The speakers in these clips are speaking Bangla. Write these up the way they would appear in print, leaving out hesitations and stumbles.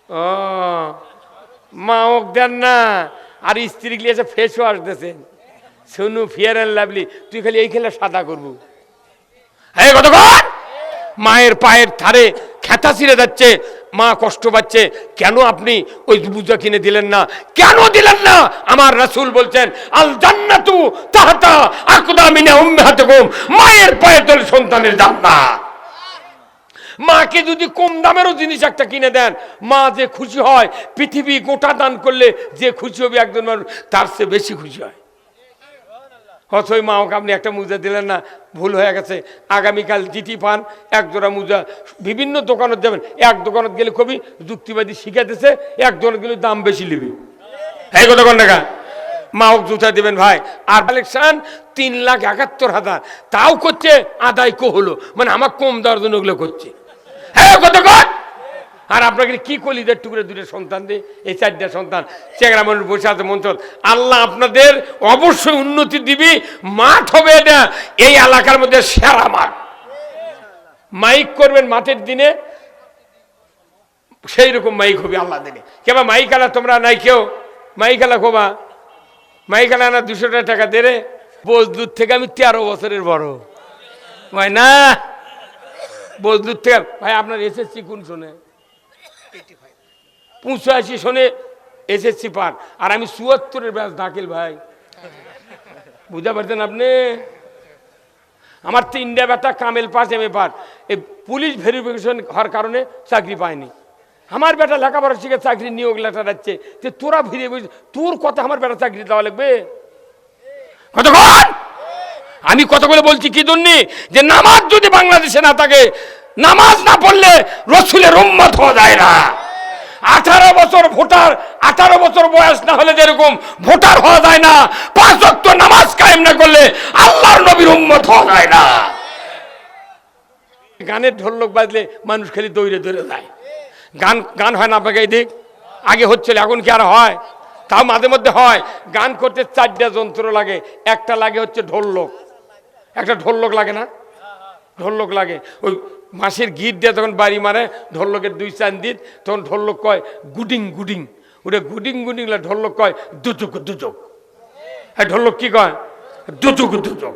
ও মাওক দেন না, আর স্ত্রী গিয়ে ফেস ওয়াশ দিয়েছেন, সোনু ফিয়ার অ্যান্ড লাভলি, তুই খালি এই খেলে সাদা করবো। হ্যাঁ কতক্ষণ মায়ের পায়ের ধারে খেতা ছিঁড়ে যাচ্ছে, মা কষ্ট পাচ্ছে, কেন আপনি ওই বুজা কিনে দিলেন না, কেন দিলেন না? আমার রাসূল বলছেন আল জান্নাতু তাহতা আকদামিনা উম্মাহাতিকুম, মায়ের পায়ের তলে সন্তানের জান্নাত। মাকে যদি কম দামেরও জিনিস একটা কিনে দেন, মা যে খুশি হয়, পৃথিবী গোটা দান করলে যে খুশি হবে একজন মানুষ, তার চেয়ে বেশি খুশি হয়। অথই মা ওকে আপনি একটা মোজা দিলেন না, ভুল হয়ে গেছে, আগামীকাল জিটি পান এক জোড়া মোজা। বিভিন্ন দোকানত যাবেন, এক দোকানত গেলে কবি যুক্তিবাদী শিখাতেছে, এক দোকানত গেলে দাম বেশি নেবে, এই কথা কোন টাকা মা ওক জুতা দিবেন ভাই। আর কালেকশন 3,71,000, তাও করছে আদায় কো হলো, মানে আমার কম দেওয়ার জন্য ওগুলো করছে। হ্যাঁ কত কর। আর আপনাকে কি কলিদের টুকরে দুটো সন্তান দিয়ে, এই 4টা সন্তান চেংরা মানুষ বসে আছে মঞ্চল। আল্লাহ আপনাদের অবশ্যই উন্নতি দিবি, মাঠ হবে এটা এই এলাকার মধ্যে সেরা মাঠ। মাইক করবেন মাঠের দিনে, সেই রকম মাইক হবে আল্লাহ দিনে। কেবা মাইক আলা তোমরা নাই কেউ মাইক আলা খোবা, মাইক আলা না 200 টাকা দে রে। বজদুর থেকে আমি 13 বছরের বড় ভাই না, বজদুর থেকে ভাই। আপনার এসএসসি কোন শোনে? 85 শোনে এসএসসি পার, আর আমি 74-এর ব্যাচ দাখিল ভাই, বুঝতে পারছেন আপনি? আমার 3টা বেটা কামেল পাস এমএ পার, এই পুলিশ ভেরিফিকেশন হওয়ার কারণে চাকরি পায়নি। আমার বেটা লেখাপড়া শিখে চাকরি নিয়োগ লেটার যাচ্ছে, যে তোরা ফিরে বলছিস তোর কথা আমার বেটা চাকরি দেওয়া লাগবে কতক্ষণ? আমি কতগুলো বলছি কি জন্য, যে নামাজ যদি বাংলাদেশে না থাকে, নামাজ না পড়লে রসুলের উম্মত হওয়া যায় না। 18 বছর ভোটার, 18 বছর বয়স না হলে যেরকম ভোটার হওয়া যায় না, 5 ওয়াক্ত নামাজ কায়েম না করলে আল্লাহর নবীর উম্মত হওয়া যায় না। গানের ঢোলক বাজলে মানুষ খালি দৌড়ে দৌড়ে যায়। গান গান হয় না আপনাকে এই দিক, আগে হচ্ছিল, এখন কি আর হয়? তাও মাঝে মধ্যে হয়। গান করতে 4টা যন্ত্র লাগে, একটা লাগে হচ্ছে ঢোলক, একটা ঢোলক লাগে না, ঢোলক লাগে। ওই মাসের গিট দিয়ে তখন বাড়ি মারে, ঢোলকের 2-4 দিন, তখন ঢোলক কয় গুডিং গুডিং, ওটা গুডিং গুডিং, ঢোলক কয় দুচুক দুচুক। হ্যাঁ ঢোলক কি কয়? দুচুক দুচুক।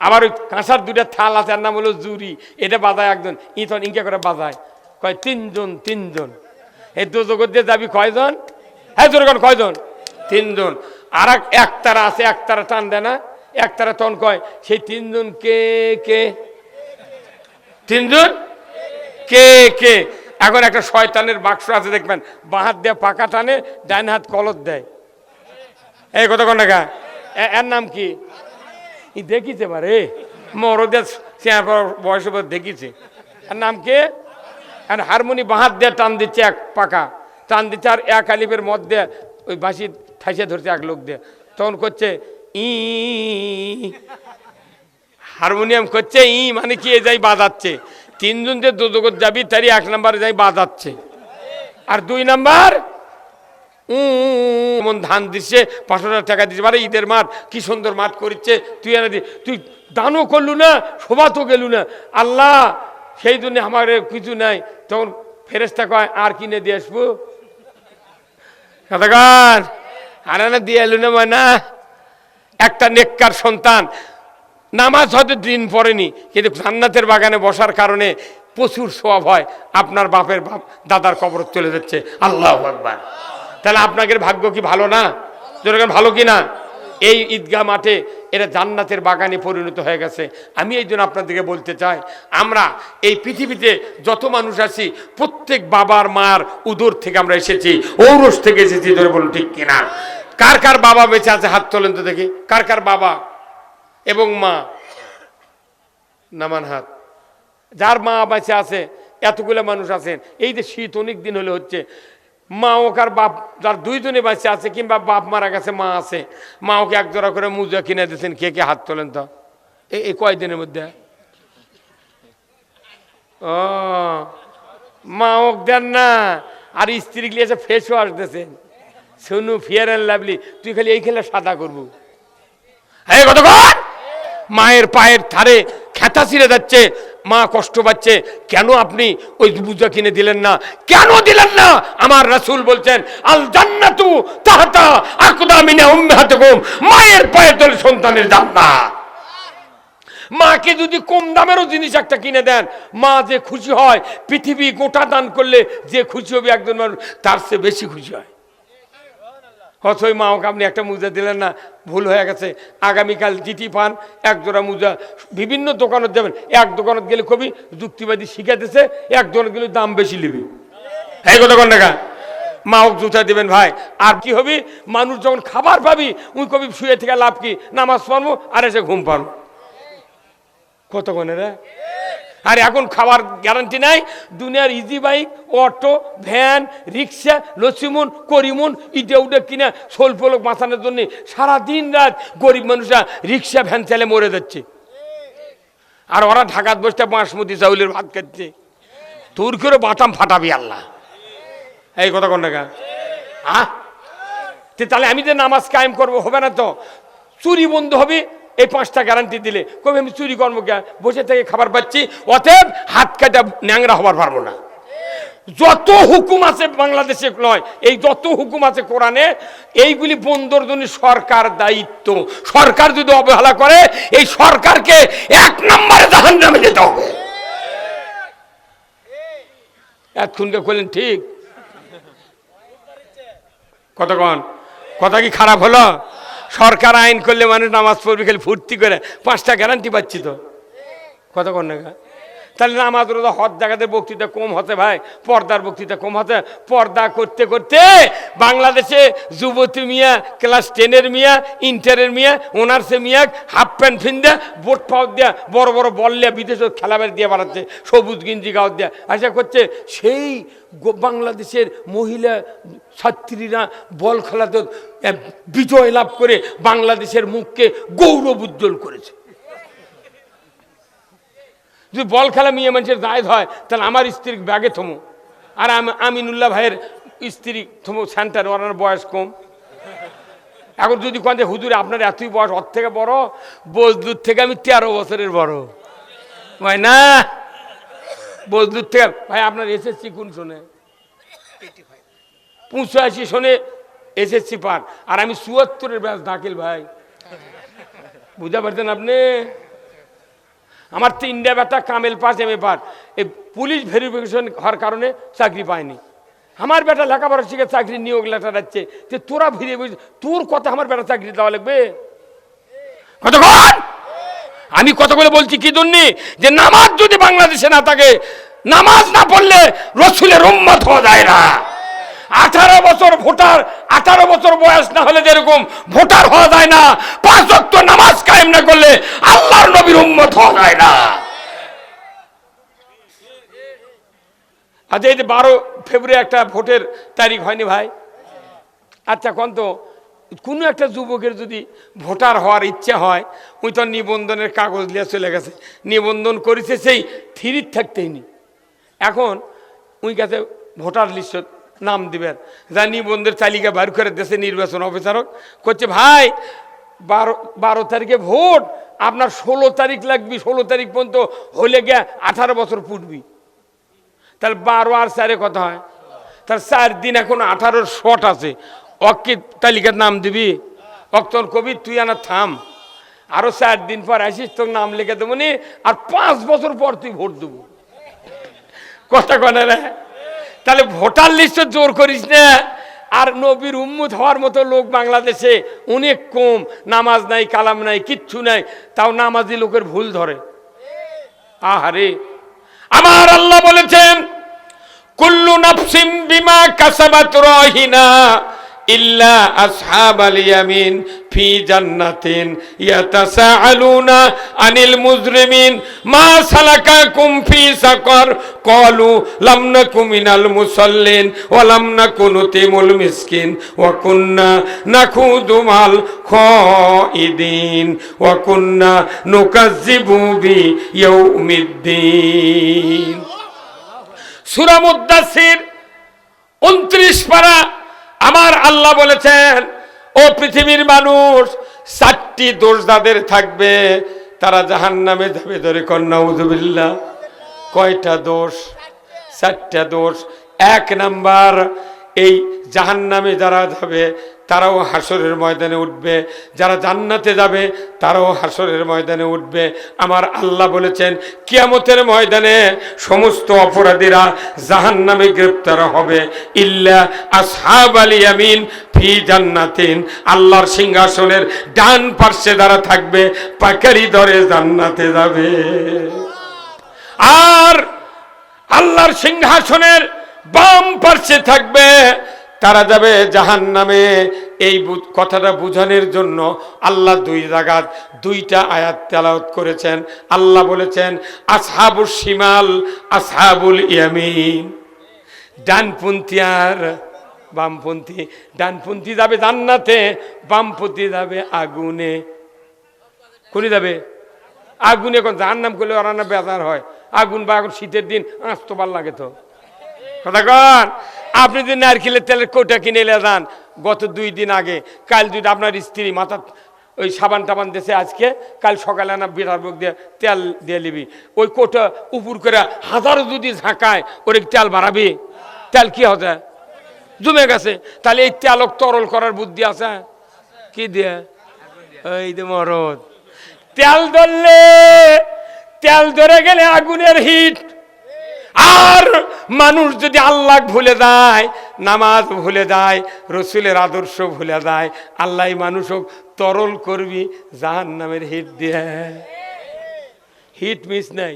আবার ওই কাঁসার 2টা থাল আছে, আর নাম হলো জুরি, এটা বাজায় একজন, তখন ইনকা করে বাজায়, কয় 3 জন 3 জন। এই দুজগত দিয়ে যাবি কয়জন? হ্যাঁ জোরগণ কয়জন? 3 জন। আর একতারা আছে, একতারা টান দেয় না, একতারা তখন কয় সেই 3 জন কে কে? 3 জন কে কে? এখন একটা শয়তানের বাক্স আছে দেখবেন, বাঁ হাত দিয়ে পাকা টানে, ডান হাত কলত দেয়, এই কথা কোন টাকা? এর নাম কি? দেখিছে পারে মরদের বয়স দেখিছে, এর নাম কে? হারমোনি বাঁ হাত দিয়ে টান দিচ্ছে, এক পাকা টান দিচ্ছে, আর এক আলিফের মধ্যে ওই বাঁশি ঠাইসে ধরছে এক লোক দিয়ে, তখন করছে ই, হারমোনিয়াম করছে ই, মানে কি এ যাই বাজাচ্ছে। 3 জন যে দুজগত যাবি তারই 1 নম্বরে যাই বাজাচ্ছে, আর 2 নাম্বার এমন ধান দিচ্ছে, 500 টাকা দিচ্ছে, মানে ঈদের মাঠ কি সুন্দর মাঠ করছে, তুই এনে দি, তুই দানও করলু না, শোভা তো গেলু না। আল্লাহ সেই জন্য আমার কিছু নাই, তখন ফেরেশতা কয় আর কিনে দিয়ে আসবো, আর না দিয়ে এলু না। মানে একটা নেককার সন্তান নামাজ হয়তো দিন পড়েনি, কিন্তু জান্নাতের বাগানে বসার কারণে প্রচুর সওয়াব হয়, আপনার বাপের বাপ দাদার কবর চলে যাচ্ছে। আল্লাহু আকবার। তাহলে আপনাদের ভাগ্য কি ভালো না? যেরকম ভালো কি না? এই ঈদগাহ মাঠে এরা জান্নাতের বাগানে পরিণত হয়ে গেছে। আমি এই জন্য আপনাদেরকে বলতে চাই, আমরা এই পৃথিবীতে যত মানুষ আছি, প্রত্যেক বাবার মার উদর থেকে আমরা এসেছি, ঔরস থেকে এসেছি, ধরে বলুন ঠিক কিনা? কার কার বাবা বেঁচে আছে হাত তোলেন তো দেখি, কার কার বাবা এবং মা? নামান হাত। যার মা বেঁচে আছে, এতগুলো মানুষ আছেন, এই যে শীত অনেক দিন হলে হচ্ছে, মা ওকার বাপ যার 2 জনে বেঁচে আছে, কিংবা বাপ মারা গেছে, মা আছে, মা ওকে 1 জোড়া করে মোজা কিনে দিয়েছেন, কে কে হাত তোলেন তো? এই কয়দিনের মধ্যে? ও মা ওক দেন না, আর স্ত্রী গিয়ে ফেস ওয়াশ দিয়েছেন, সোনু ফিয়ার অ্যান্ড লাভলি, তুই খালি এই খেলে সাদা করবো। হ্যাঁ কতক্ষণ মায়ের পায়ের ধারে খেতা ছিঁড়ে যাচ্ছে, মা কষ্ট পাচ্ছে, কেন আপনি ওই বুজা কিনে দিলেন না? কেন দিলেন না? আমার রাসূল বলছেন আল জান্নাতু তাহতা আকদামিনা উম্মাহাতিকুম, মায়ের পায়ের তলে সন্তানের জান্নাত। মাকে যদি কম দামেরও জিনিস একটা কিনে দেন, মা যে খুশি হয়, পৃথিবী গোটা দান করলে যে খুশি হবে একজন মানুষ, তার চেয়ে বেশি খুশি হয়। অথই মা ওকে আপনি একটা মোজা দিলেন না, ভুল হয়ে গেছে, আগামীকাল চিঠি পান এক জোড়া মোজা, বিভিন্ন দোকানত যাবেন, এক দোকানত গেলে কবি যুক্তিবাদী শিখাতেছে, এক দোকানত গেলে দাম বেশি নেবে, এই কথা কোন টাকা মা হোক জুতা দেবেন ভাই। আর কি হবি, মানুষ যখন খাবার পাবি ওই কবি শুয়ে থেকে লাভ কি, নামাজ পড়বো আর এসে ঘুম পারবো, কত কোনে রে। আর এখন খাবার গ্যারান্টি নাই, দুনিয়ার ইজি বাইক, অটো, ভ্যান, রিক্সা, লসিমুন করিমুন ইটা উঠে কিনা স্বল্প লোক বাঁচানোর জন্য সারা দিন রাত গরিব মানুষরা রিক্সা ভ্যান চালে মরে যাচ্ছে। আর ওরা ঢাকাত বসতে বাঁশমতি চাউলের ভাত খাচ্ছে, তোর করে বাটাম ফাটাবি আল্লাহ, এই কথা কোন টাকা। তাহলে আমি যে নামাজ কায়েম করবো হবে না তো, চুরি বন্ধ হবে এই 5টা গ্যারান্টি দিলে, কবে আমি চুরি কর্ম কে বসে থেকে খাবার পাচ্ছি, অতএব হাত কাটা ন্যাংরা হবার পারবো না। যত হুকুম আছে বাংলাদেশে নয়, এই যত হুকুম আছে কোরআনে, এইগুলি বন্ধর জন্য সরকার দায়িত্ব। সরকার যদি অবহেলা করে, এই সরকারকে 1 নম্বরে জাহান্নামে যেতে হবে। এতক্ষণকে করলেন ঠিক কতক্ষণ, কথা কি খারাপ হলো? সরকার আইন করলে মানুষ নামাজ পড়বে খালি ফুর্তি করে, 5টা গ্যারান্টি পাচ্ছি তো, কতক্ষণ না। তাহলে নামাজ রোজা হজ জায়গাতে বক্তৃতা কম হতে ভাই, পর্দার বক্তৃতা কম হতে। পর্দা করতে করতে বাংলাদেশে যুবতী মিয়া, ক্লাস 10-এর মিয়া, ইন্টারের মিয়া, অনার্সের মিয়া হাফ প্যান্ট ফিন্দা, বোট পাউট দেয়া, বড় বড় বল দেয়া, বিদেশে খেলাবার দিয়ে বাড়াচ্ছে, সবুজ গিঞ্জি গাও দেয়া আশা করছে সেই বাংলাদেশের মহিলা ছাত্রীরা বল খেলাতে বিজয় লাভ করে বাংলাদেশের মুখকে গৌরব উজ্জ্বল করেছে। যদি বল খেলা মেয়ে মানুষের জায়েজ হয়, তাহলে আমার স্ত্রীর ব্যাগে থমো, আর আমিনুল্লাহ ভাইয়ের স্ত্রী থমো সেন্টার, ওনার বয়স কম। এখন যদি কোন হুজুরে আপনার এতই বয়স, ওর থেকে বড়, বজদুর থেকে আমি 13 বছরের বড় ভাই না, বজদুর থেকে ভাই আপনার এসএসসি কোন শোনে, 85 শোনে এসএসসি পার, আর আমি 74-এর ব্যাস দাখিল ভাই, বুঝতে পারছেন আপনি? আমার 3টা বেটা কামেল পাস, এমএ পাস, এই পুলিশ ভেরিফিকেশন হওয়ার কারণে চাকরি পায়নি। আমার বেটা লেখাপড়া শিখে চাকরি নিয়োগ লেটার যাচ্ছে, যে তোরা ফিরে তোর কথা আমার বেটা চাকরি দেওয়া লাগবে কতক্ষণ? আমি কতগুলো বলছি কি জন্যে, যে নামাজ যদি বাংলাদেশে না থাকে, নামাজ না পড়লে রসুলের উম্মত হওয়া যায় না। 18 বছর ভোটার, 18 বছর বয়স না হলে যেরকম ভোটার হওয়া যায় না, 5 ওয়াক্ত নামাজ কায়েম না করলে আল্লাহর নবীর উম্মত হওয়া যায় না। আচ্ছা, এই যে 12 ফেব্রুয়ারি একটা ভোটের তারিখ হয়নি ভাই? আচ্ছা, কোন তো কোনো একটা যুবকের যদি ভোটার হওয়ার ইচ্ছা হয়, ওই তো নিবন্ধনের কাগজ নিয়ে চলে গেছে, নিবন্ধন করেছে সেই 3 থাকতেই নি। এখন ওই কাছে ভোটার লিস্ট নাম দিবেন, যা নিবন্ধের তালিকা বার করে দেশে নির্বাচন অফিসারক করছে, ভাই 12 তারিখে ভোট, আপনার 16 তারিখ লাগবে, 16 তারিখ পর্যন্ত হলে গিয়ে 18 বছর পুটবি, তাহলে 12 আর 4 কত হয়? তার 4 দিন এখন 18 শট আছে, অকে তালিকার নাম দিবি, অক্তর কবি তুই আনা থাম, আরো 4 দিন পর আসিস, তোর নাম লিখে দেবো নি, আর 5 বছর পর তুই ভোট দেবো, কথা কনে রে। তাহলে ভোটার লিস্টে জোর করিস না। আর নবীর উম্মত হওয়ার মতো লোক বাংলাদেশে অনেক কম, নামাজ নাই, কালাম নাই, কিচ্ছু নাই, তাও নামাজি লোকের ভুল ধরে। আহারে, আমার আল্লাহ বলেছেন কুল্লু নাফসিন বিমা কাসাবাত রাহিনা ইল্লা আসহাবাল ইয়ামিন ফি জান্নাতিন ইয়াতাসাআলুনা আনিল মুজরিমিন মা সালাকাকুম ফি সাকার ক্বালু লাম নাকু মিনাল মুসাল্লিন ওয়া লাম নাকু নুতিমুল মিসকিন ওয়া কুন্না নাখুদু মাল খাইদিন ওয়া কুন্না নুকাজ্জিবু বিয়াউমিদ্দিন। সূরা মুদ্দাসির 29 পারা। আমার আল্লাহ বলেছেন, ও পৃথিবীর মানুষ, 4টি দোষ যাদের থাকবে তারা জাহান্নামে যাবে। ধরে কর নাউযুবিল্লাহ। কয়টা দোষ? 4টা দোষ। 1 নাম্বার, এই জাহান্নামে যারা যাবে তারাও হাসরের ময়দানে উঠবে, যারা জান্নাতে যাবে তারাও হাসরের ময়দানে উঠবে। আমার আল্লাহ বলেছেন কিয়ামতের ময়দানে সমস্ত অপরাধীরা জাহান্নামে গ্রেপ্তার হবে, ইল্লা আসহাবাল ইয়ামিন ফি জান্নাতিন। আল্লাহর সিংহাসনের ডান পার্শ্বে যারা থাকবে পাকারি ধরে জান্নাতে যাবে। আর আল্লাহর সিংহাসনের বাম পার্শ্বে থাকবে তারা যাবে জাহান্নামে। এই কথাটা বোঝানোর জন্য আল্লাহ 2 জায়গায় 2টা আয়াত তেলাওয়াত করেছেন। আল্লাহ বলেছেন আসহাবুস শিমাল আসহাবুল ইয়ামিন, ডানপন্থী আর বামপন্থী। ডানপন্থী যাবে জান্নাতে, বামপন্থী যাবে আগুনে। কোনে যাবে? আগুনে। এখন জাহান্নাম করলে ওরা না বেজার হয়, আগুন বা এখন শীতের দিন আঁচ তো ভাল লাগে তো। কথা কন, আপনি যদি নারকেলের তেলের কৌটা কিনে এলে যান, গত 2 দিন আগে, কাল যদি আপনার স্ত্রী মাথা ওই সাবান টাবান দিয়েছে আজকে, কাল সকালে না বিড়ার বুক দিয়ে তেল দিয়ে নিবি, ওই কোটা উপর করে হাজারো যদি ঝাঁকায় ওরে তেল বাড়াবি? তেল কি হবে? জমে গেছে। তাহলে এই তেলক তরল করার বুদ্ধি আছে কি দিয়ে? এই যে মরদ তেল ধরলে, তেল ধরে গেলে আগুনের হিট। আর মানুষ যদি আল্লাহ ভুলে যায়, নামাজ ভুলে যায়, রসুলের আদর্শ ভুলে যায়, আল্লাহ মানুষও তরল করবি জাহান্নামের হিট দিয়ে। হিট মিস নাই।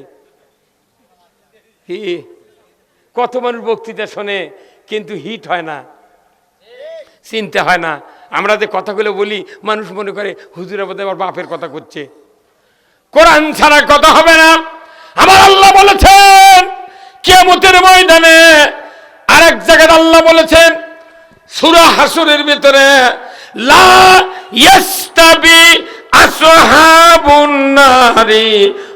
কত মানুষ বক্তৃতা শোনে কিন্তু হিট হয় না, চিন্তা হয় না। আমরা যে কথাগুলো বলি মানুষ মনে করে হুজুরের বোধহয় আমার বাপের কথা করছে। কোরআন ছাড়া কথা হবে না। আমার আল্লাহ বলেছেন কিয়ামতের ময়দানে, আরেক জায়গায় আল্লাহ বলেছেন সূরা হাসরের ভিতরে, লা ইয়াস্তাবি আসহাবুন নারি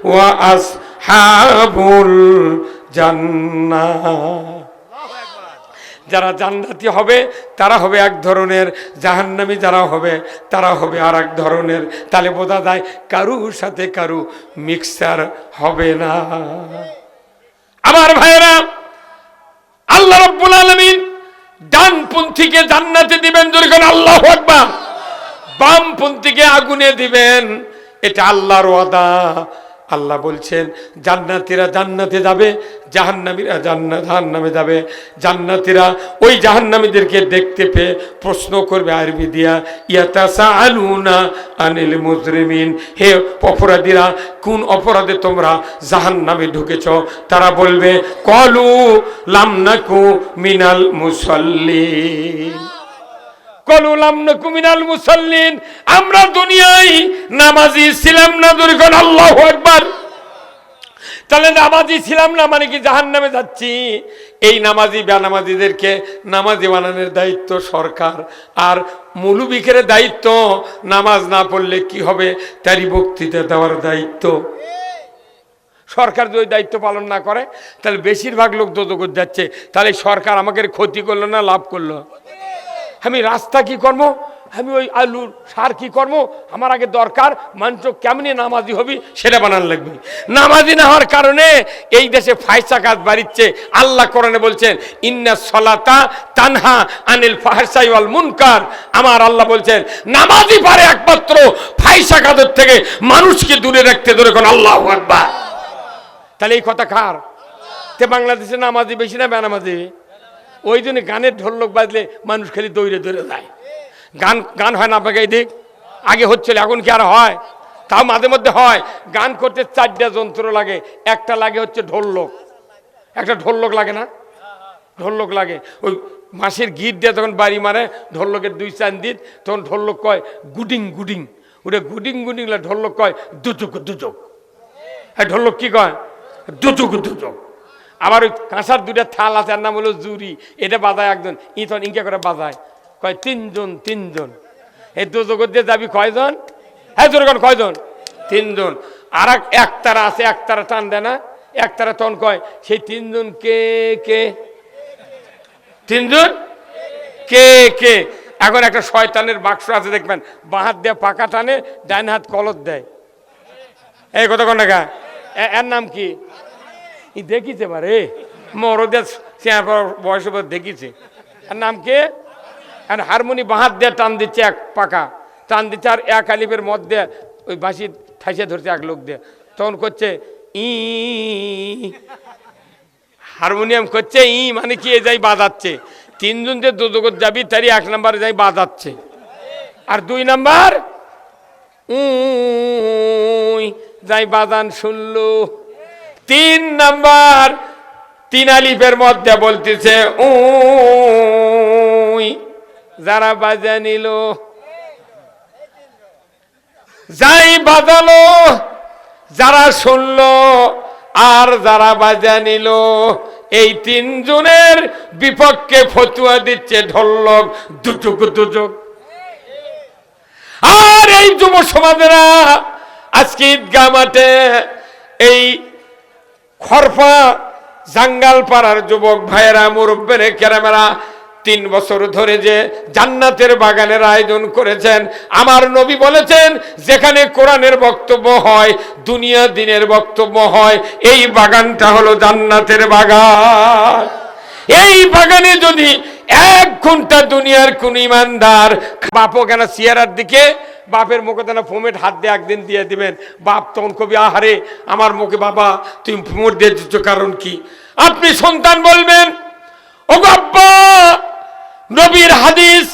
ওয়া আসহাবুল জান্নাহ। যারা জান্নাতি হবে তারা হবে এক ধরনের, জাহান্নামী যারা হবে তারা হবে আর এক ধরনের। তাহলে বোঝা যায় কারুর সাথে কারু মিক্সার হবে না। আমার ভাইরা, আল্লাহ রাব্বুল আলামিন ডানপন্থীকে জান্নাতে দিবেন, যখন আল্লাহু আকবার, বামপন্থীকে আগুনে দিবেন। এটা আল্লাহর ওয়াদা। আল্লাহ বলছেন জান্নাতীরা জান্নাতে যাবে, জাহান্নামীরা জাহান্নামে যাবে। জান্নাতীরা ওই জাহান্নামীদেরকে দেখতে পেয়ে প্রশ্ন করবে আরবি দিয়া, ইয়াতাসাআলুনা আনিল মুজরিমিন, হে অপরাধীরা কোন অপরাধে তোমরা জাহান্নামে ঢুকেছ? তারা বলবে ক্বালু লাম নাকু মিনাল মুসাল্লিন, ক্বালু লাম নাকু মিনাল মুসাল্লিন, আমরা দুনিয়ায় নামাজি ছিলাম না। যখন আল্লাহু আকবার। তাহলে নামাজি ছিলাম না মানে কি জাহান্নামে যাচ্ছি? এই নামাজি বেনামাজিদেরকে নামাজি বানানোর দায়িত্ব সরকার, আর মৌলবীদের দায়িত্ব নামাজ না পড়লে কি হবে তারই বক্তৃতা দেওয়ার দায়িত্ব। সরকার যদি দায়িত্ব পালন না করে তাহলে বেশিরভাগ লোক দোজখে যাচ্ছে। তাহলে সরকার আমাকে ক্ষতি করলো না লাভ করলো? আমি রাস্তা কি করব, আমি ওই আলুর সার কি করব? আমার আগে দরকার মানুষ কেমনি নামাজি হবি সেটা বানান লাগবে। নামাজি না হওয়ার কারণে এই দেশে ফায়সা কাজ বাড়িচ্ছে। আল্লাহ কোরআনে বলছেন ইন্না সলাতা তানহা আনিল ফাহশাই ওয়াল মুনকার। আমার আল্লাহ বলছেন নামাজি পারে একমাত্র ফায়সা কাজের থেকে মানুষকে দূরে রাখতে। ধরে কোন আল্লাহু আকবার। তাহলে এই কথা কার? তে বাংলাদেশে নামাজি বেশি না বেনামাজি? ওই জন্য গানের ঢোলক বাজলে মানুষ খালি দৌড়ে দৌড়ে যায়। গান গান হয় না আপনাকে? এই দিক আগে হচ্ছিল, এখন কি আর হয়? তাও মাঝে মধ্যে হয়। গান করতে 4টা যন্ত্র লাগে, একটা লাগে হচ্ছে ঢোলক, একটা ঢোলক লাগে না? ঢোলক লাগে। ওই মাসের গিট দিয়ে তখন বাড়ি মারে ঢোলকের 2-4 দিন, তখন ঢোলক কয় গুডিং গুডিং। ওটা গুডিং গুডিং ঢোলক কয় দুচুক দুচুক। হ্যাঁ, ঢোলক কি কয়? দুচুক দুচুক। আবার ওই কাঁসার 2টা থাল আছে, আর নাম হলো জুরি, এটা বাজায় একজন, তখন ইনকে করে বাজায়, কয় 3 জন 3 জন। এই দুজগৎ দিয়ে যাবি কয়জন? হ্যাঁ জোরগণ কয়জন? 3 জন। আর একতারা আছে, একতারা টান দেয় না, একতারা তখন কয় সেই 3 জন কে কে? 3 জন কে কে? এখন একটা শয়তানের বাক্স আছে দেখবেন, বাঁ হাত দিয়ে পাকা টানে, ডান হাত কলত দেয়। এই কত কোন টাকা? এর নাম কি? ই দেখিছে পারে মরদের বয়স দেখিছে। আর নাম কে? আর হারমোনি বাহাত দিয়ে টান দিচ্ছে, এক পাকা টান দিচ্ছে, আর এক আলিফের মধ্যে ওই বাঁশি ঠাইসে ধরছে এক লোক দিয়ে, তখন করছে ই, হারমোনিয়াম করছে ই, মানে কি এ যাই বাজাচ্ছে। তিনজন যে দুজগত যাবি তারই এক নাম্বারে যাই বাজাচ্ছে, আর দুই নাম্বার যাই বাজান শুনলো। তিন নাম্বার তিন আলিফের মধ্যে বলতেছে যারা বাজা নিল, যাই বাজালো, যারা শুনলো আর যারা বাজা নিল, এই তিনজনের বিপক্ষে ফতুয়া দিচ্ছে ঢোলক দুচুক দুচুক। আর এই যুব সমাজেরা আজকে ঈদগাহ মাঠে এই খরফা জাঙ্গাল পাড়ার যুবক ভাইয়েরা, মুরব্বেরে কেরামেরা 3 বছর ধরে যে জান্নাতের বাগানের আয়োজন করেছেন, আমার নবী বলেছেন যেখানে কোরআনের বক্তব্য হয়, দুনিয়া দিনের বক্তব্য হয়, এই বাগানটা হলো জান্নাতের বাগান। এই বাগানে যদি 1 ঘন্টা দুনিয়ার কোন ইমানদার, বাপও কেন চেয়ারের দিকে, বাপের মুখে যেন ফোমেট হাত দিয়ে একদিন দিয়ে দিবেন, বাপ তখন কবি আহারে আমার মুখে বাবা তুমি ফোমেট দিয়ে দিচ্ছ কারণ কি? আপনি সন্তান বলবেন ও আব্বা, নবীর হাদিস,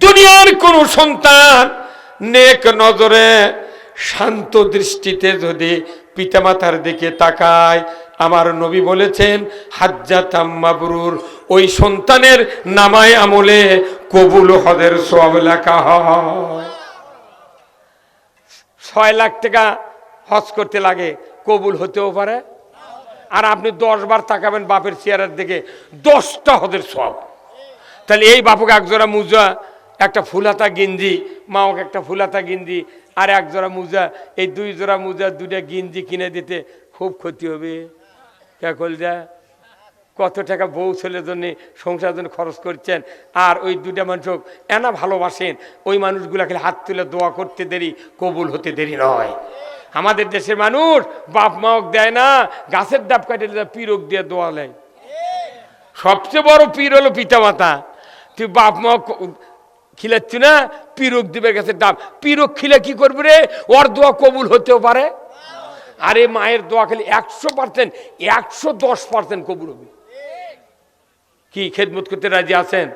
দুনিয়ার কোন সন্তান নেক নজরে শান্ত দৃষ্টিতে যদি পিতামাতার দিকে তাকায়, আমার নবী বলেছেন হাজ্জাতাম মাবরুর, ওই সন্তানের নামায় আমলে কবুল হজের সওয়াব লেখা হয়। 6 লাখ টাকা হজ করতে লাগে, কবুল হতেও পারে। আর আপনি 10 বার তাকাবেন বাপের চেহারার দিকে, 10টা হজের সওয়াব। তাহলে এই বাপুকে 1 জোড়া মুজা, একটা ফুলাতা গেঞ্জি, মাওকে একটা ফুলাতা গেঞ্জি আর 1 জোড়া মুজা, এই 2 জোড়া মুজা 2টা গেঞ্জি কিনে দিতে খুব ক্ষতি হবে। কে কলজা কত টাকা বউ ছেলের জন্য সংসার জন্য খরচ করছেন, আর ওই 2টা মানুষ এনা ভালোবাসেন, ওই মানুষগুলা খালি হাত তুলে দোয়া করতে দেরি, কবুল হতে দেরি নয়। আমাদের দেশের মানুষ বাপ মাওক দেয় না, গাছের ডাব কাটিয়ে পিরক দিয়ে দোয়া নেয়। সবচেয়ে বড় পীর হলো পিতা মাতা। তুই বাপ মা খিলাচ্ছ না, পিরক দিবে গাছের ডাব, পিরক খিলে কি করবি রে? ওর দোয়া কবুল হতেও পারে। আরে মায়ের দোয়া খালি 100%, 110% কবুল হবে। কি খেদমত করতে রাজি আছেন?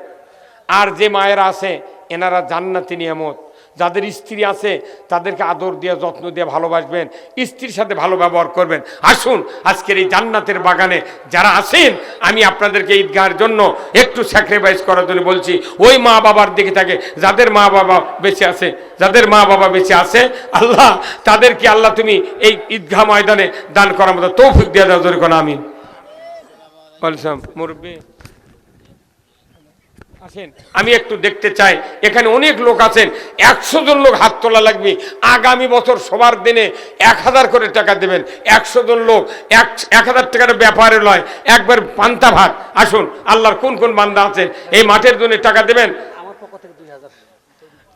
আর যে মায়েরা আছে এনারা জান্নাতি নিয়ামত। যাদের স্ত্রী আছে তাদেরকে আদর দিয়ে যত্ন দিয়ে ভালোবাসবেন, স্ত্রীর সাথে ভালো ব্যবহার করবেন। আসুন আজকের এই জান্নাতের বাগানে যারা আছেন, আমি আপনাদেরকে ঈদগাহের জন্য একটু স্যাক্রিফাইস করার জন্য বলছি। ওই মা বাবার দিকে থাকে যাদের মা বাবা বেঁচে আছে, যাদের মা বাবা বেঁচে আছে, আল্লাহ তাদেরকে আল্লাহ তুমি এই ঈদগাহ ময়দানে দান করার মতো তৌফিক দিয়ে দাও, জোরে কোন আমিন। বলছিলাম মুরব্বী আসেন, আমি একটু দেখতে চাই, এখানে অনেক লোক আছেন, 100 জন লোক হাত তোলা লাগবে। আগামী বছর সবার দিনে 1000 করে টাকা দেবেন। 100 জন লোক 1000 টাকার ব্যাপারে নয়, একবার পান্তা ভাত। আসুন, আল্লাহর কোন কোন বান্দা আছেন এই মাঠের জন্য টাকা দেবেন?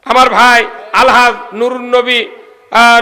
আমার ভাই আলহাজ নুরুন নবী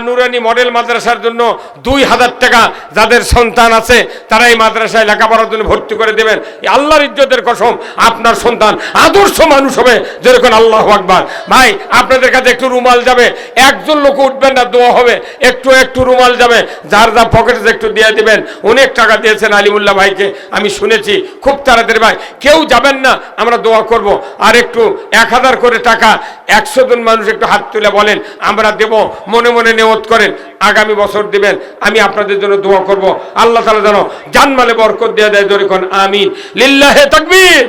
নুরানি মডেল মাদ্রাসার জন্য 2000 টাকা যাদের সন্তান আছে তারা এই মাদ্রাসায় লেখাপড়ার জন্য ভর্তি করে দেবেন। আল্লাহর ইজ্জতের কসম, আপনার সন্তান আদর্শ মানুষ হবে, যেরকম আল্লাহু আকবার। ভাই আপনাদের কাছে একটু রুমাল যাবে, 1 জন লোক উঠবেন না, দোয়া হবে, একটু একটু রুমাল যাবে, যার যা পকেটে একটু দিয়ে দিবেন। অনেক টাকা দিয়েছেন আলিমুল্লাহ ভাইকে, আমি শুনেছি, খুব তাড়াতাড়ি। ভাই কেউ যাবেন না, আমরা দোয়া করব। আর একটু 1000 করে টাকা 100 জন মানুষ একটু হাত তুলে বলেন আমরা দেব, মনে মনে নিয়ত করেন আগামী বছর দিবেন। আমি আপনাদের জন্য দোয়া করব, আল্লাহ তাআলা যেন জানমালে বরকত দিয়ে দেয়, জোরে কোন আমিন। লিল্লাহি তাকবীর।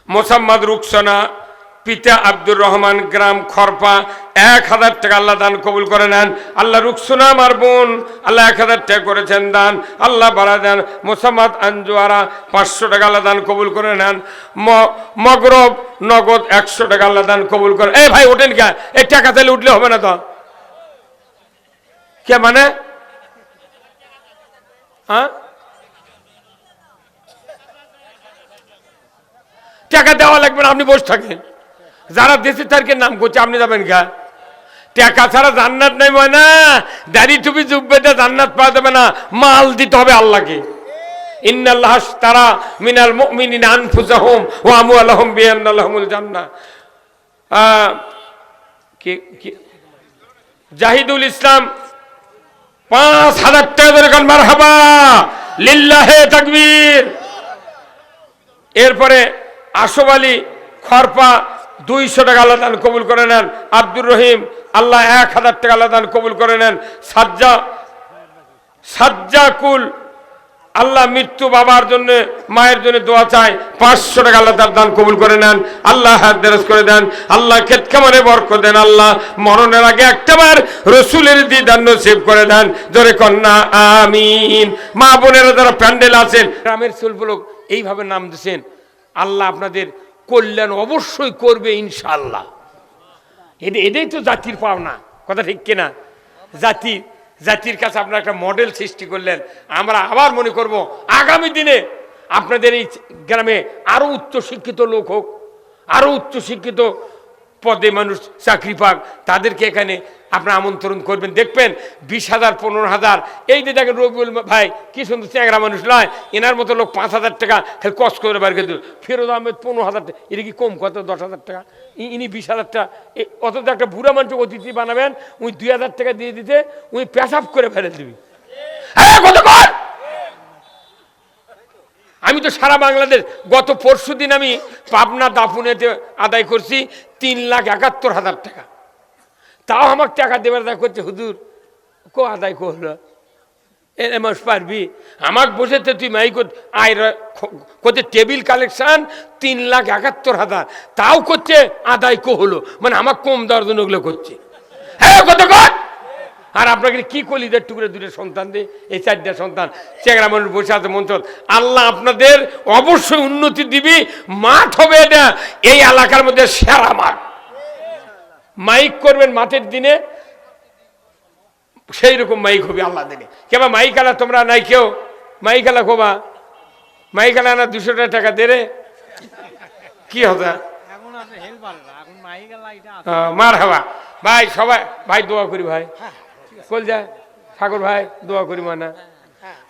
মোসাম্মদ রুকসানা, পিতা আব্দুর রহমান, গ্রাম খরপা, 1000 টাকা আল্লাহ দান কবুল করে নেন। আল্লাহ রুকসানা আমার বোন, আল্লাহ 1000 টাকা করেছেন দান, আল্লাহ বাড়া দেন। মোসাম্মদ আঞ্জুয়ারা 500 টাকা আল্লাহ দান কবুল করে নেন। মগরব নগদ 100 টাকা আল্লাহ দান কবুল করে। এই ভাই ওঠেন কে? এই টাকা তাহলে উঠলে হবে না তো? কে মানে? হ্যাঁ, টাকা দেওয়া লাগবে না, আপনি বসে থাকেন। যারা দেশে তারকে নাম করছে আপনি যাবেন গা? টাকা ছাড়া জান্নাত নাই ময়না, দাড়ি টুপি জুব্বেতে জান্নাত পাওয়া যাবে না, মাল দিতে হবে আল্লাহকে। ইন্নাল্লাহ আশতারা মিনাল মুমিনিনা আনফুসাহুম ওয়া আমওয়ালাহুম বিআন্না লাহুমুল জান্নাহ। জাহিদুল ইসলাম 5000 টাকা ধরে কান মারহাবা লিল্লাহে তাকবীর। এরপরে আশফ আলী খরপা 200 টাকা আল্লাহ দান কবুল করে নেন। আব্দুর রহিম আল্লাহ 1000 টাকা আল্লাহ দান কবুল করে নেন। সাজ্জাকুল আল্লাহ মৃত্যু বাবার জন্য মায়ের জন্য দোয়া চায়, 500 টাকা আল্লাহ তার দান কবুল করে নেন। আল্লাহ হাত দেরাজ করে দেন, আল্লাহ ক্ষেত খামারে বরকত দেন, আল্লাহ মরণের আগে একটাবার রসুলের দিদার নসিব করে দেন। জোরে কন্যা আমিন। মা বোনেরা যারা প্যান্ডেল আছেন, গ্রামের ছেলেগুলোক এইভাবে নাম দিয়েছেন, আল্লাহ আপনাদের কল্যাণ অবশ্যই করবে ইনশাআল্লাহ। এটাই তো জাতির পাওনা, কথা ঠিক কিনা? জাতির কাছে আপনারা একটা মডেল সৃষ্টি করলেন। আমরা আবার মনে করব আগামী দিনে আপনাদের এই গ্রামে আরো উচ্চ শিক্ষিত লোক হোক, আরো উচ্চ শিক্ষিত পদে মানুষ চাকরি পাক, তাদেরকে এখানে আপনারা আমন্ত্রণ করবেন। দেখবেন 20,000 15,000, এই যে দেখেন রবিউল ভাই কি সুন্দর চ্যাংরা মানুষ নয়, এনার মতো লোক 5,000 টাকা খালি কষ্ট করে বার করে দিল। ফিরোজ আহমেদ 15,000 টাকা, এটা কি কম? কত 10,000 টাকা, ইনি 20,000 টাকা। অথচ একটা বুড়া মানুষ অতিথি বানাবেন, উনি 2,000 টাকা দিয়ে দিতে উনি পেশাব করে ফেলে দিবি। আমি তো সারা বাংলাদেশ, গত পরশু দিন আমি পাবনা দাপুনেতে আদায় করছি 3,71,000 টাকা। তাও আমাকে টাকা দেবার আদায় করছে, হুজুর কো আদায় করলো এ মাস পারবি আমাকে বসেছে তুই মাই করতে টেবিল কালেকশন 3,71,000, তাও করছে আদায় কো হলো, মানে আমাকে কম দেওয়ার জন্য ওগুলো করছে। হ্যাঁ কত কর। আর আপনাকে কি কলিদের টুকরে 2টা সন্তান দিয়ে এই 4টা সন্তান চেংরা মানুষ বসে আছে মঞ্চ। আল্লাহ আপনাদের অবশ্যই উন্নতি দিবি, মাঠ হবে এটা এই এলাকার মধ্যে সেরা মাঠ। মাইক করবেন মাঠের দিনে, সেই রকম মাইক হবে আল্লাহ দিনে। কেবা মাইকালা তোমরা নাই কেউ মাইকালা কোবা, মাইকালা না 200 টাকা দে রে, কি হবে মার হাওয়া ভাই। সবাই ভাই দোয়া করি ভাই, কল যা ঠাকুর ভাই দোয়া করি মানা।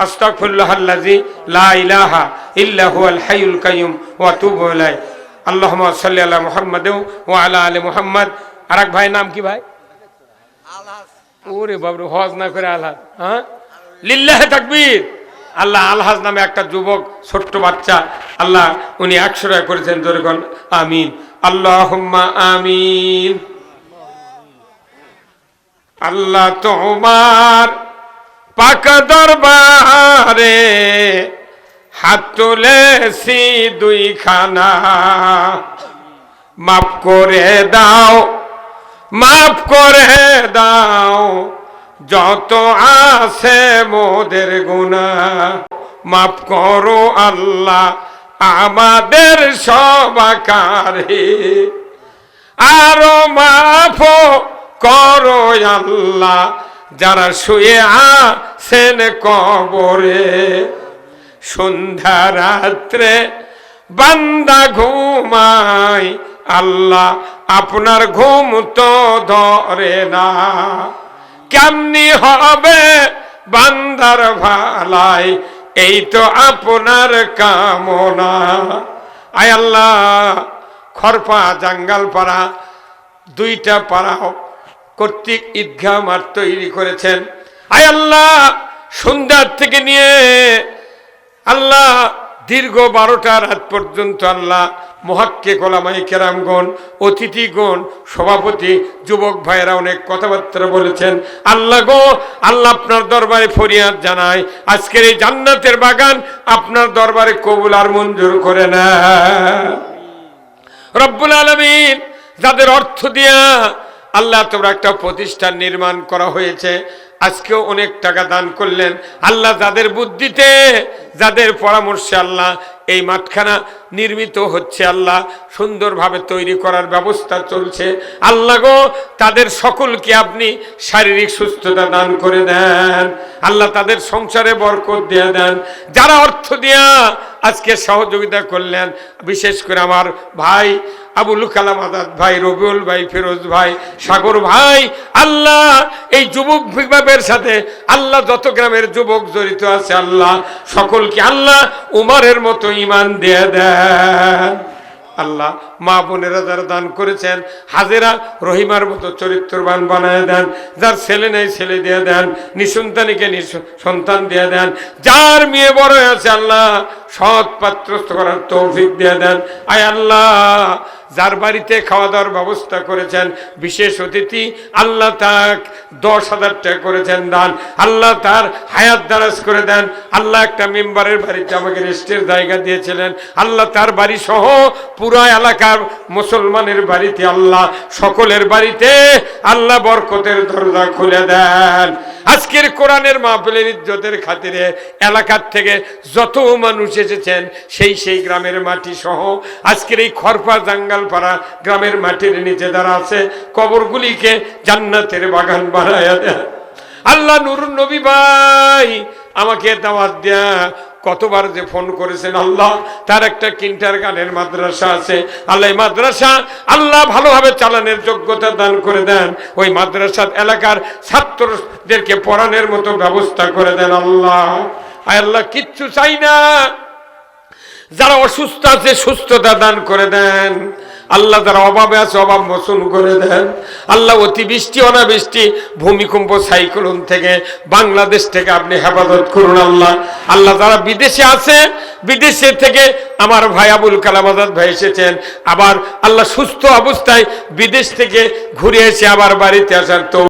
আস্তাগফিরুল্লাহাল্লাযী লা ইলাহা ইল্লা হুয়াল হাইয়ুল কাইয়্যুম ওয়া আতুবু ইলাইহি। আল্লাহুম্মা সাল্লি আলা মুহাম্মাদ ওয়া আলা আলি মুহাম্মাদ। আরেক ভাই নাম কি ভাই? আলহাজ। ওরে বাবরে, হজ না করে আলহাজ। হ্যাঁ লিল্লাহি তাকবীর। আল্লাহ আলহাজ নামে একটা যুবক ছোট্ট বাচ্চা, আল্লাহ উনি 100 টাকা করেছেন। জোরে কোন আমিন। আল্লাহুম্মা আমিন। আল্লাহ তোমার পাক দরবারে হাত তুলেছি 2 খানা, মাফ করে দাও, মাফ করে দাও যত আছে মোদের গুনাহ। মাফ করো আল্লাহ আমাদের সবাকারে, আরো মাফ করো আল্লাহ যারা শুয়ে আছেন কবরে। সন্ধ্যা রাত্রে বান্দা ঘুমায়, আল্লাহ আপনার ঘুম তো ধরে না। কেমনি হবে বান্দার ভালাই, এই তো আপনার কামনা। আয় আল্লাহ খরপা জাঙ্গালপাড়া 2টা পাড়া কর্তৃক ঈদগাহ মাঠ তৈরি করেছেন। আয় আল্লাহ সন্ধ্যার থেকে নিয়ে আল্লাহ দীর্ঘ 12টা রাত পর্যন্ত আল্লাহ মুহাক্কিক ওলামায়ে কেরামগণ, অতিথিগণ, সভাপতি, যুবক ভাইয়েরা অনেক কথাবার্তা বলেছেন। আল্লাহ গো, আল্লাহ আপনার দরবারে ফরিয়াদ জানাই, আজকের এই জান্নাতের বাগান আপনার দরবারে কবুল আর মঞ্জুর করে না রব্বুল আলামিন। যাদের অর্থ দিয়া আল্লাহ তোমরা একটা প্রতিষ্ঠান নির্মাণ করা হয়েছে, আজকেও অনেক টাকা দান করলেন। আল্লাহ যাদের বুদ্ধিতে, যাদের পরামর্শে আল্লাহ এই মাঠখানা নির্মিত হচ্ছে, আল্লাহ সুন্দরভাবে তৈরি করার ব্যবস্থা চলছে, আল্লাহ গো তাদের সকলকে আপনি শারীরিক সুস্থতা দান করে দেন। আল্লাহ তাদের সংসারে বরকত দিয়ে দেন। যারা অর্থ দিয়া আজকে সহযোগিতা করলেন, বিশেষ করে আমার ভাই আবুল কালাম আজাদ ভাই, রবিউল ভাই, ফিরোজ ভাই, সাগর ভাই। আল্লাহ এই যুবক বিভাগের সাথে আল্লাহ যত গ্রামের যুবক জড়িত আছে আল্লাহ সকলকে আল্লাহ উমারের মতো ঈমান দিয়ে দেন। আল্লাহ মা বোনেরা যারা দান করেছেন হাজেরা রহিমার মতো চরিত্রবান বানায় দেন, যার ছেলে নেই ছেলে দিয়ে দেন, নিঃসন্তানীকে সন্তান দিয়ে দেন, যার মেয়ে বড় আছে আল্লাহ সৎ পাত্রস্থ করার তৌফিক দিয়ে দেন। আয় আল্লাহ যার বাড়িতে খাওয়া দাওয়ার ব্যবস্থা করেছেন বিশেষ অতিথি আল্লাহ তাক 10,000 টাকা করেছেন দান, আল্লাহ তার হায়াত দারাজ করে দেন। আল্লাহ একটা মেম্বারের বাড়িতে আমাকে রেস্টের জায়গা দিয়েছিলেন, আল্লাহ তার বাড়ি সহ পুরো এলাকার মুসলমানের বাড়িতে আল্লাহ সকলের বাড়িতে আল্লাহ বরকতের দরজা খুলে দেন। আজকের কোরআনের মাহফিলের ইজ্জতের খাতিরে এলাকার থেকে যত মানুষ এসেছেন সেই গ্রামের মাটি সহ আজকের এই খরপা জাঙ্গালপাড়া গ্রামের মাটির নিচে যারা আছে কবরগুলিকে জান্নাতের বাগান বানায়া দেন। আল্লাহ নুরুন নবী ভাই আমাকে দাওয়াত দেয়া কতবার যে ফোন করেছেন আল্লাহ, তার একটা কিন্টারগার্টেন মাদ্রাসা আছে আল্লাহ মাদ্রাসা আল্লাহ ভালোভাবে চালানোর যোগ্যতা দান করে দেন, ওই মাদ্রাসার এলাকার ছাত্রদেরকে পড়ানোর মতো ব্যবস্থা করে দেন। আল্লাহ আল্লাহ কিচ্ছু চাই না, যারা অসুস্থ আছে সুস্থতা দান করে দেন আল্লাহ, যারা অভাবে আছে অভাব মোচন করে দেন আল্লাহ। অতিবৃষ্টি অনাবৃষ্টি ভূমিকম্প সাইক্লোন থেকে বাংলাদেশ থেকে আপনি হেফাজত করুন আল্লাহ। আল্লাহ যারা বিদেশে আছে বিদেশে থেকে আমার ভাই আবুল কালাম আজাদ ভাই এসেছেন, আবার আল্লাহ সুস্থ অবস্থায় বিদেশ থেকে ঘুরে এসে আবার বাড়িতে আসার তো